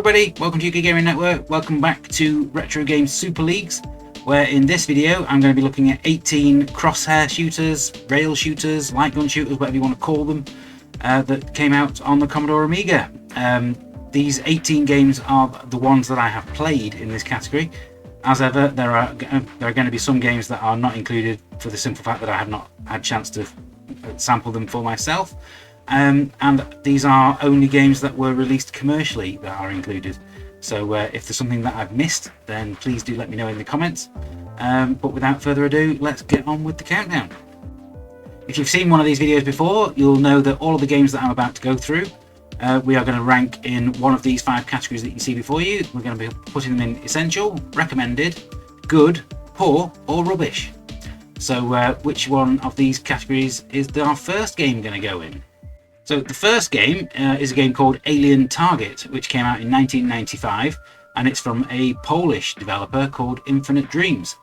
everybody, welcome to UK Gaming Network. Welcome back to Retro Games Super Leagues, where in this video I'm going to be looking at 18 crosshair shooters, rail shooters, light gun shooters, whatever you want to call them, that came out on the Commodore Amiga. These 18 games are the ones that I have played in this category. As ever, there are going to be some games that are not included for the simple fact that I have not had a chance to sample them for myself. And these are only games that were released commercially that are included. So if there's something that I've missed, then please do let me know in the comments. But without further ado, let's get on with the countdown. If you've seen one of these videos before, you'll know that all of the games that I'm about to go through, we are going to rank in one of these 5 categories that you see before you. We're going to be putting them in essential, recommended, good, poor, or rubbish. So which one of these categories is our first game going to go in? So the first game is a game called Alien Target, which came out in 1995, and it's from a Polish developer called Infinite Dreams.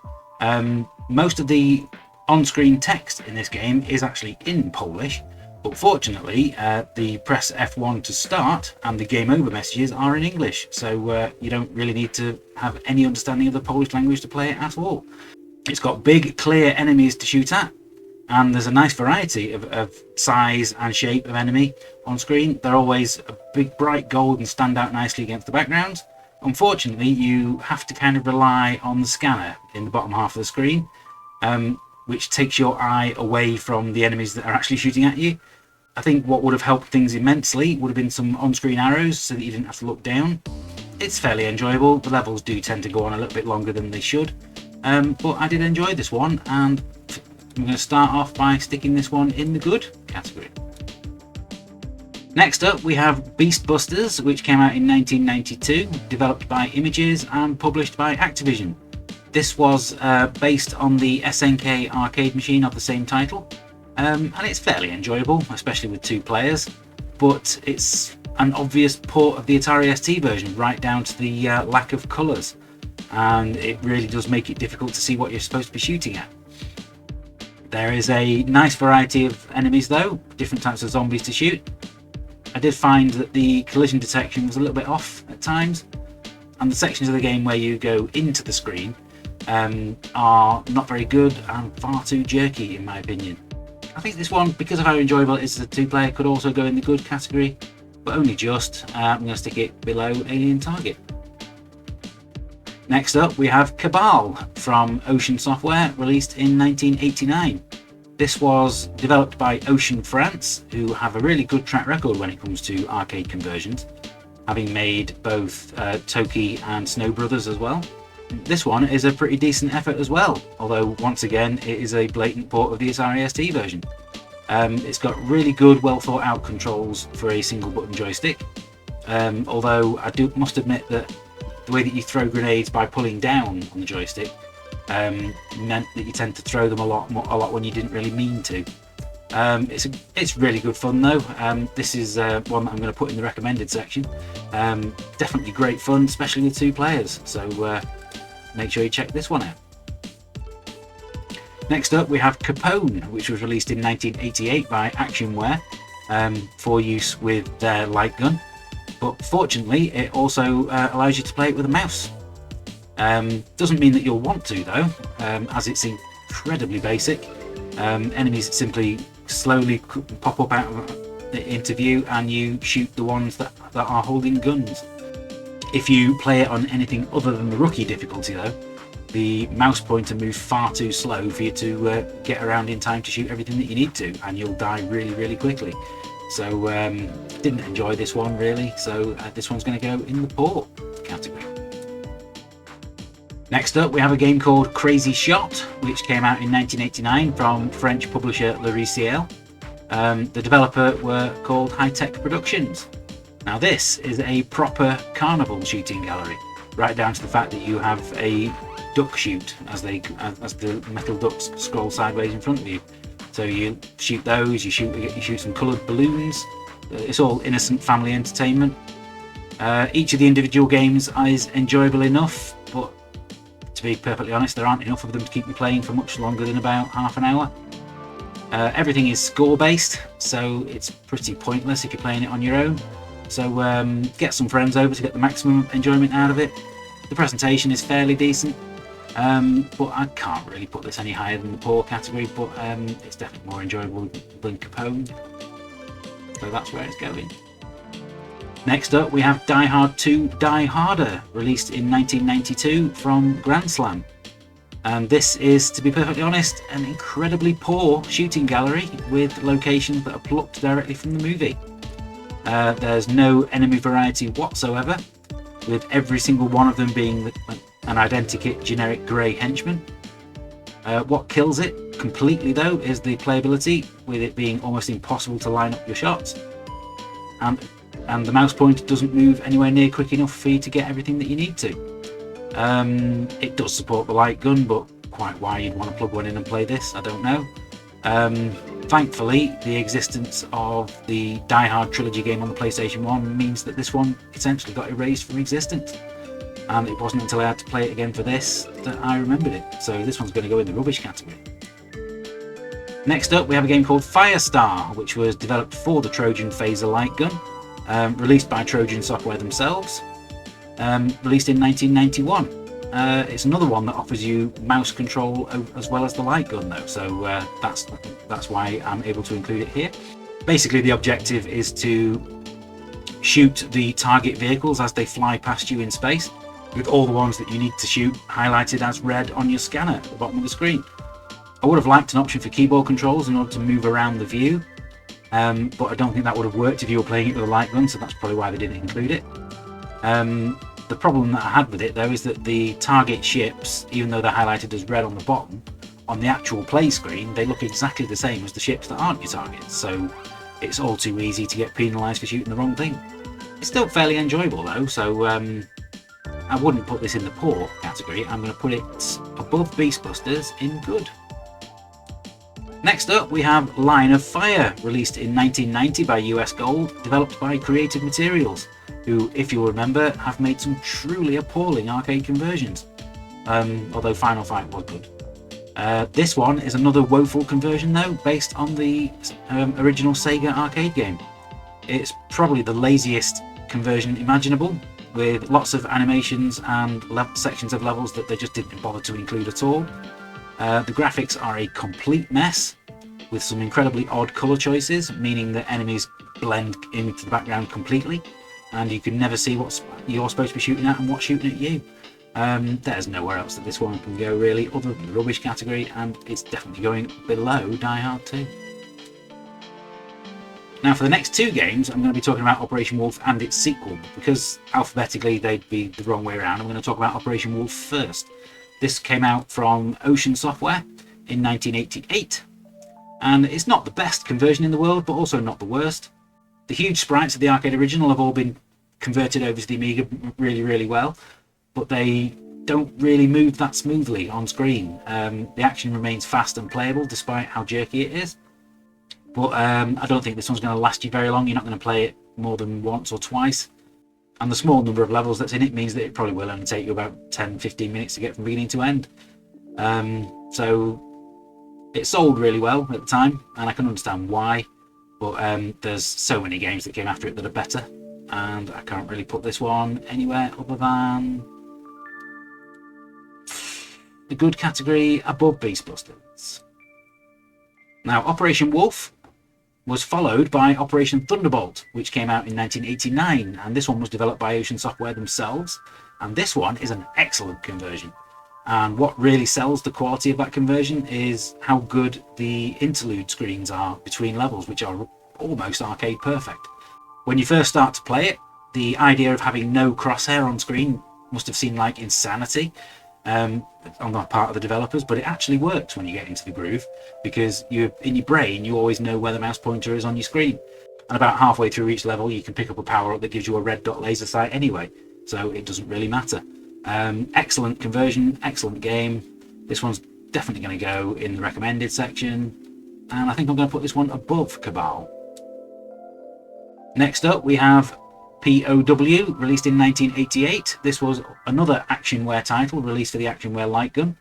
Most of the on-screen text in this game is actually in Polish, but fortunately the press F1 to start and the game over messages are in English, so you don't really need to have any understanding of the Polish language to play it at all. It's got big, clear enemies to shoot at, and there's a nice variety of size and shape of enemy on screen. They're always a big bright gold and stand out nicely against the background. Unfortunately, you have to kind of rely on the scanner in the bottom half of the screen, which takes your eye away from the enemies that are actually shooting at you. I think what would have helped things immensely would have been some on-screen arrows so that you didn't have to look down. It's fairly enjoyable. The levels do tend to go on a little bit longer than they should, but I did enjoy this one, and I'm going to start off by sticking this one in the good category. Next up we have Beast Busters, which came out in 1992, developed by Images and published by Activision. This was based on the SNK arcade machine of the same title, and it's fairly enjoyable, especially with 2 players, but it's an obvious port of the Atari ST version, right down to the lack of colours, and it really does make it difficult to see what you're supposed to be shooting at. There is a nice variety of enemies though, different types of zombies to shoot. I did find that the collision detection was a little bit off at times, and the sections of the game where you go into the screen are not very good and far too jerky in my opinion. I think this one, because of how enjoyable it is as a 2-player, could also go in the good category, but only just. I'm going to stick it below Alien Target. Next up we have Cabal from Ocean Software, released in 1989. This was developed by Ocean France, who have a really good track record when it comes to arcade conversions, having made both Toki and Snow Brothers as well. This one is a pretty decent effort as well, although once again it is a blatant port of the Atari ST version. It's got really good, well thought out controls for a single button joystick, although I must admit that the way that you throw grenades by pulling down on the joystick meant that you tend to throw them a lot when you didn't really mean to. It's really good fun though. This is one that I'm going to put in the recommended section. Definitely great fun, especially with 2 players, so make sure you check this one out. Next up we have Capone, which was released in 1988 by Actionware for use with their light gun. But fortunately it also allows you to play it with a mouse. Doesn't mean that you'll want to though, as it's incredibly basic. Enemies simply slowly pop up out of into view and you shoot the ones that are holding guns. If you play it on anything other than the rookie difficulty though, the mouse pointer moves far too slow for you to get around in time to shoot everything that you need to, and you'll die really quickly. So didn't enjoy this one really, so this one's going to go in the poor category. Next up we have a game called Crazy Shot, which came out in 1989 from French publisher Logiciel. The developer were called High Tech Productions. Now this is a proper carnival shooting gallery, right down to the fact that you have a duck shoot as the metal ducks scroll sideways in front of you. So you shoot those, you shoot some coloured balloons. It's all innocent family entertainment. Each of the individual games is enjoyable enough, but to be perfectly honest, there aren't enough of them to keep you playing for much longer than about half an hour. Everything is score based, so it's pretty pointless if you're playing it on your own. so get some friends over to get the maximum enjoyment out of it. The presentation is fairly decent, but I can't really put this any higher than the poor category, but it's definitely more enjoyable than Capone, so that's where it's going. Next up we have Die Hard 2 Die Harder, released in 1992 from Grand Slam. And this is, to be perfectly honest, an incredibly poor shooting gallery with locations that are plucked directly from the movie. There's no enemy variety whatsoever, with every single one of them being an identikit generic grey henchman. What kills it completely though is the playability, with it being almost impossible to line up your shots. And the mouse pointer doesn't move anywhere near quick enough for you to get everything that you need to. It does support the light gun, but quite why you'd want to plug one in and play this, I don't know. Thankfully, the existence of the Die Hard trilogy game on the PlayStation 1 means that this one essentially got erased from existence. And it wasn't until I had to play it again for this that I remembered it. So this one's going to go in the rubbish category. Next up, we have a game called Firestar, which was developed for the Trojan Phaser light gun, released by Trojan Software themselves. Released in 1991. It's another one that offers you mouse control as well as the light gun though, so that's why I'm able to include it here. Basically the objective is to shoot the target vehicles as they fly past you in space, with all the ones that you need to shoot highlighted as red on your scanner at the bottom of the screen. I would have liked an option for keyboard controls in order to move around the view, but I don't think that would have worked if you were playing it with a light gun, so that's probably why they didn't include it. The problem that I had with it though is that the target ships, even though they're highlighted as red on the bottom, on the actual play screen they look exactly the same as the ships that aren't your targets, so it's all too easy to get penalised for shooting the wrong thing. It's still fairly enjoyable though, so I wouldn't put this in the poor category. I'm going to put it above Beastbusters in good. Next up we have Line of Fire, released in 1990 by US Gold, developed by Creative Materials, who, if you'll remember, have made some truly appalling arcade conversions, although Final Fight was good. This one is another woeful conversion though, based on the original Sega arcade game. It's probably the laziest conversion imaginable, with lots of animations and sections of levels that they just didn't bother to include at all. The graphics are a complete mess, with some incredibly odd colour choices, meaning that enemies blend into the background completely, and you can never see what you're supposed to be shooting at and what's shooting at you. There's nowhere else that this one can go really other than the rubbish category, and it's definitely going below Die Hard 2. Now for the next two games I'm going to be talking about Operation Wolf and its sequel, because alphabetically they'd be the wrong way around. I'm going to talk about Operation Wolf first. This came out from Ocean Software in 1988, and it's not the best conversion in the world, but also not the worst. The huge sprites of the arcade original have all been converted over to the Amiga really well, but they don't really move that smoothly on screen. The action remains fast and playable despite how jerky it is, but I don't think this one's going to last you very long. You're not going to play it more than once or twice, and the small number of levels that's in it means that it probably will only take you about 10-15 minutes to get from beginning to end. So it sold really well at the time, and I can understand why, but there's so many games that came after it that are better, and I can't really put this one anywhere other than the good category above Beastbusters. Now Operation Wolf was followed by Operation Thunderbolt, which came out in 1989, and this one was developed by Ocean Software themselves, and this one is an excellent conversion. And what really sells the quality of that conversion is how good the interlude screens are between levels, which are almost arcade perfect. When you first start to play it, the idea of having no crosshair on screen must have seemed like insanity on the part of the developers, but it actually works when you get into the groove, because in your brain you always know where the mouse pointer is on your screen, and about halfway through each level you can pick up a power-up that gives you a red dot laser sight anyway, so it doesn't really matter. Excellent conversion, excellent game. This one's definitely going to go in the recommended section, and I think I'm going to put this one above Cabal. Next up we have POW, released in 1988. This was another Actionware title released for the Actionware light gun,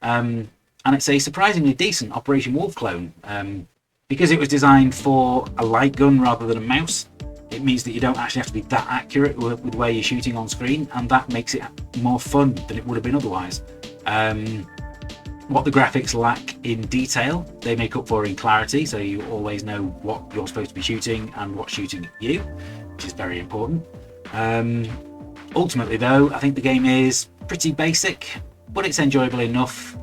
and it's a surprisingly decent Operation Wolf clone. Because it was designed for a light gun rather than a mouse, It means that you don't actually have to be that accurate with where you're shooting on screen, and that makes it more fun than it would have been otherwise. What the graphics lack in detail, they make up for in clarity, so you always know what you're supposed to be shooting and what's shooting at you, which is very important. Ultimately though, I think the game is pretty basic, but it's enjoyable enough,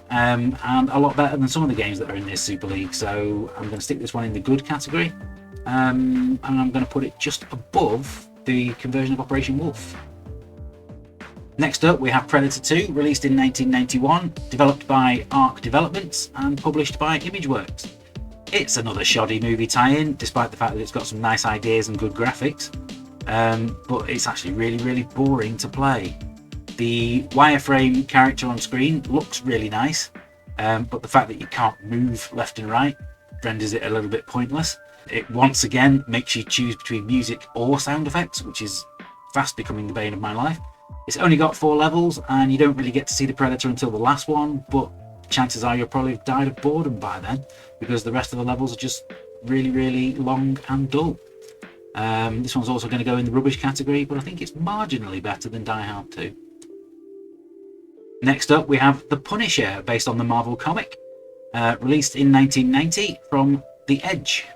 and a lot better than some of the games that are in this Super League, so I'm going to stick this one in the good category, and I'm going to put it just above the conversion of Operation Wolf. Next up we have Predator 2, released in 1991, developed by Arc Developments and published by Imageworks. It's another shoddy movie tie-in, despite the fact that it's got some nice ideas and good graphics, but it's actually really boring to play. The wireframe character on screen looks really nice, but the fact that you can't move left and right renders it a little bit pointless. It once again makes you choose between music or sound effects, which is fast becoming the bane of my life. It's only got 4 levels and you don't really get to see the Predator until the last one, but chances are you'll probably have died of boredom by then, because the rest of the levels are just really long and dull. This one's also going to go in the rubbish category, but I think it's marginally better than Die Hard 2. Next up we have The Punisher, based on the Marvel comic, released in 1990 from The Edge.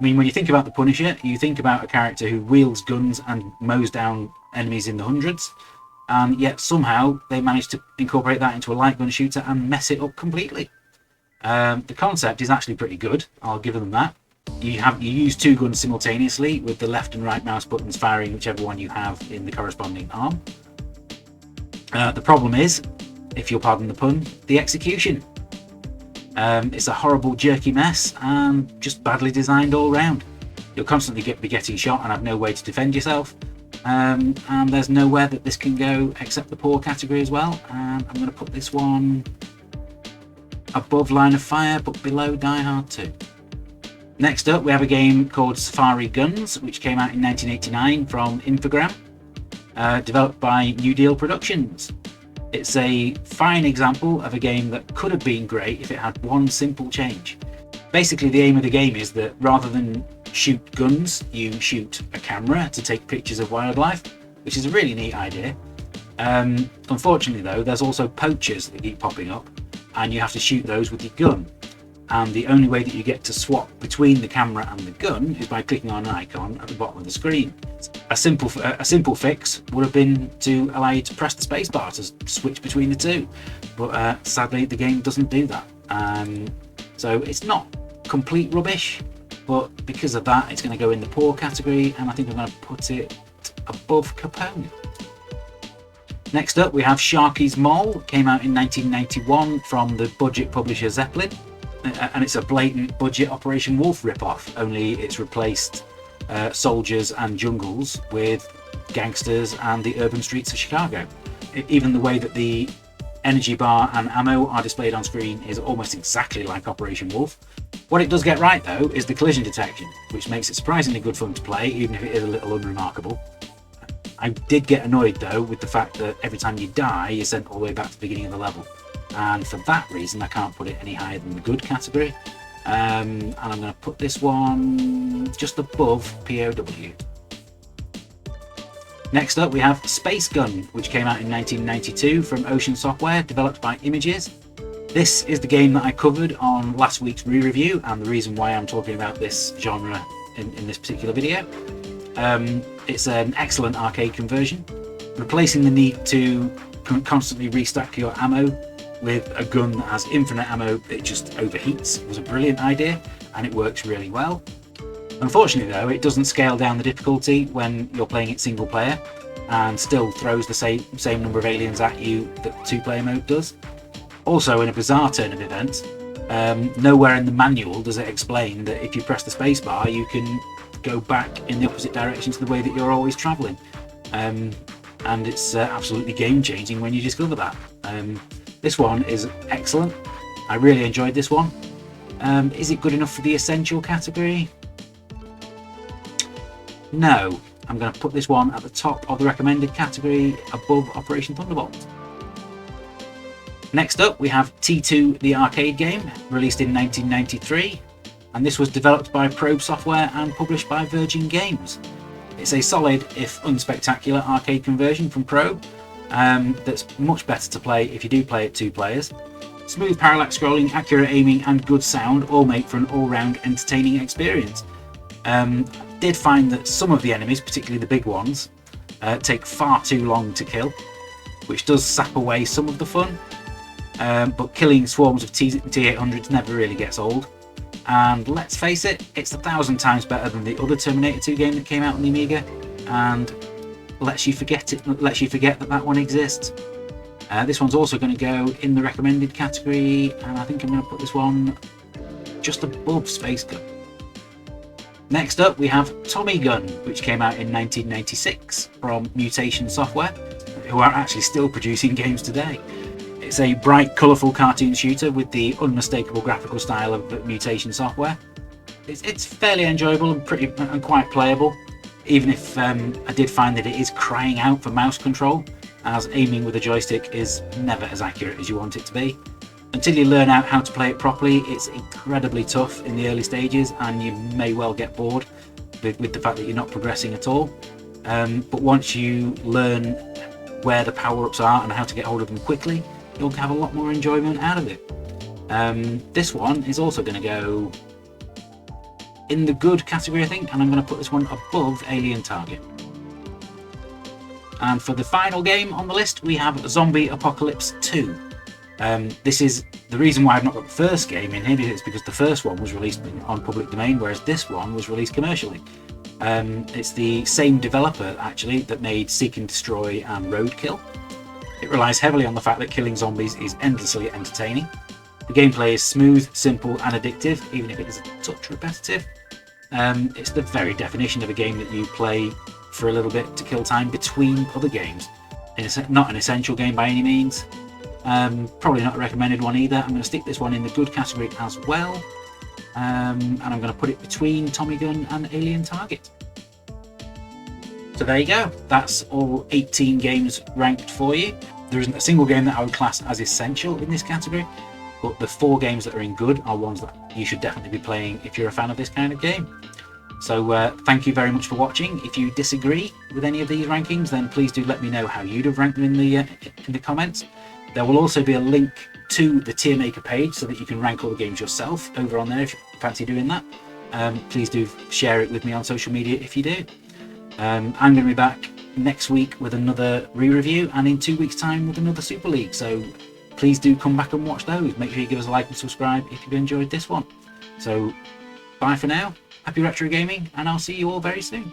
I mean, when you think about The Punisher, you think about a character who wields guns and mows down enemies in the hundreds, and yet somehow they managed to incorporate that into a light gun shooter and mess it up completely. The concept is actually pretty good, I'll give them that. You use 2 guns simultaneously, with the left and right mouse buttons firing whichever one you have in the corresponding arm. The problem is, if you'll pardon the pun, the execution. It's a horrible jerky mess and just badly designed all round. You'll constantly be getting shot and have no way to defend yourself, and there's nowhere that this can go except the poor category as well, and I'm going to put this one above Line of Fire but below Die Hard 2. Next up we have a game called Safari Guns, which came out in 1989 from Infogram, developed by New Deal Productions. It's a fine example of a game that could have been great if it had one simple change. Basically the aim of the game is that rather than shoot guns, you shoot a camera to take pictures of wildlife, which is a really neat idea. Unfortunately though, there's also poachers that keep popping up, and you have to shoot those with your gun. And the only way that you get to swap between the camera and the gun is by clicking on an icon at the bottom of the screen. A simple fix would have been to allow you to press the spacebar to switch between the two, but sadly the game doesn't do that. So it's not complete rubbish, but because of that it's going to go in the poor category, and I think I'm going to put it above Capone. Next up we have Sharky's Mole, came out in 1991 from the budget publisher Zeppelin, and it's a blatant budget Operation Wolf rip-off, only it's replaced soldiers and jungles with gangsters and the urban streets of Chicago. Even the way that the energy bar and ammo are displayed on screen is almost exactly like Operation Wolf. What it does get right though is the collision detection, which makes it surprisingly good fun to play, even if it is a little unremarkable. I did get annoyed though with the fact that every time you die you're sent all the way back to the beginning of the level, and for that reason I can't put it any higher than the good category, and I'm going to put this one just above POW. Next up we have Space Gun, which came out in 1992 from Ocean Software, developed by Images. This is the game that I covered on last week's re-review, and the reason why I'm talking about this genre in this particular video. It's an excellent arcade conversion, replacing the need to constantly restack your ammo with a gun that has infinite ammo that just overheats. Was a brilliant idea, and it works really well. Unfortunately though, it doesn't scale down the difficulty when you're playing it single player, and still throws the same number of aliens at you that 2-player mode does. Also, in a bizarre turn of events, nowhere in the manual does it explain that if you press the spacebar you can go back in the opposite direction to the way that you're always travelling, and it's absolutely game changing when you discover that. This one is excellent. I really enjoyed this one. Is it good enough for the essential category? No. I'm going to put this one at the top of the recommended category, above Operation Thunderbolt. Next up we have T2 the arcade game, released in 1993. and this was developed by Probe Software and published by Virgin Games. It's a solid, if unspectacular, arcade conversion from Probe that's much better to play if you do play it 2 players. Smooth parallax scrolling, accurate aiming and good sound all make for an all-round entertaining experience. I did find that some of the enemies, particularly the big ones, take far too long to kill, which does sap away some of the fun, but killing swarms of T-800s never really gets old. And let's face it, it's 1,000 times better than the other Terminator 2 game that came out on the Amiga, and lets you forget that one exists. This one's also going to go in the recommended category, and I think I'm going to put this one just above Space Gun. Next up we have Tommy Gun, which came out in 1996 from Mutation Software, who are actually still producing games today. It's a bright, colourful cartoon shooter with the unmistakable graphical style of Mutation Software. It's fairly enjoyable and quite playable, even if I did find that it is crying out for mouse control, as aiming with a joystick is never as accurate as you want it to be. Until you learn out how to play it properly, it's incredibly tough in the early stages, and you may well get bored with the fact that you're not progressing at all. But once you learn where the power-ups are and how to get hold of them quickly, you'll have a lot more enjoyment out of it. This one is also going to go in the good category, I think, and I'm going to put this one above Alien Target. And for the final game on the list, we have Zombie Apocalypse 2. This is the reason why I've not got the first game in here, is because the first one was released on public domain, whereas this one was released commercially. It's the same developer, actually, that made Seek and Destroy and Roadkill. It relies heavily on the fact that killing zombies is endlessly entertaining. The gameplay is smooth, simple and addictive, even if it is a touch repetitive. It's the very definition of a game that you play for a little bit to kill time between other games. It's not an essential game by any means. Probably not a recommended one either. I'm going to stick this one in the good category as well, and I'm going to put it between Tommy Gun and Alien Target. So there you go, that's all 18 games ranked for you. There isn't a single game that I would class as essential in this category, but the 4 games that are in good are ones that you should definitely be playing if you're a fan of this kind of game. So thank you very much for watching. If you disagree with any of these rankings, then please do let me know how you'd have ranked them in the comments. There will also be a link to the tier maker page so that you can rank all the games yourself over on there if you fancy doing that. Please do share it with me on social media if you do. I'm going to be back next week with another re-review, and in 2 weeks time with another Super League, so please do come back and watch those. Make sure you give us a like and subscribe if you've enjoyed this one. So bye for now, happy retro gaming, and I'll see you all very soon.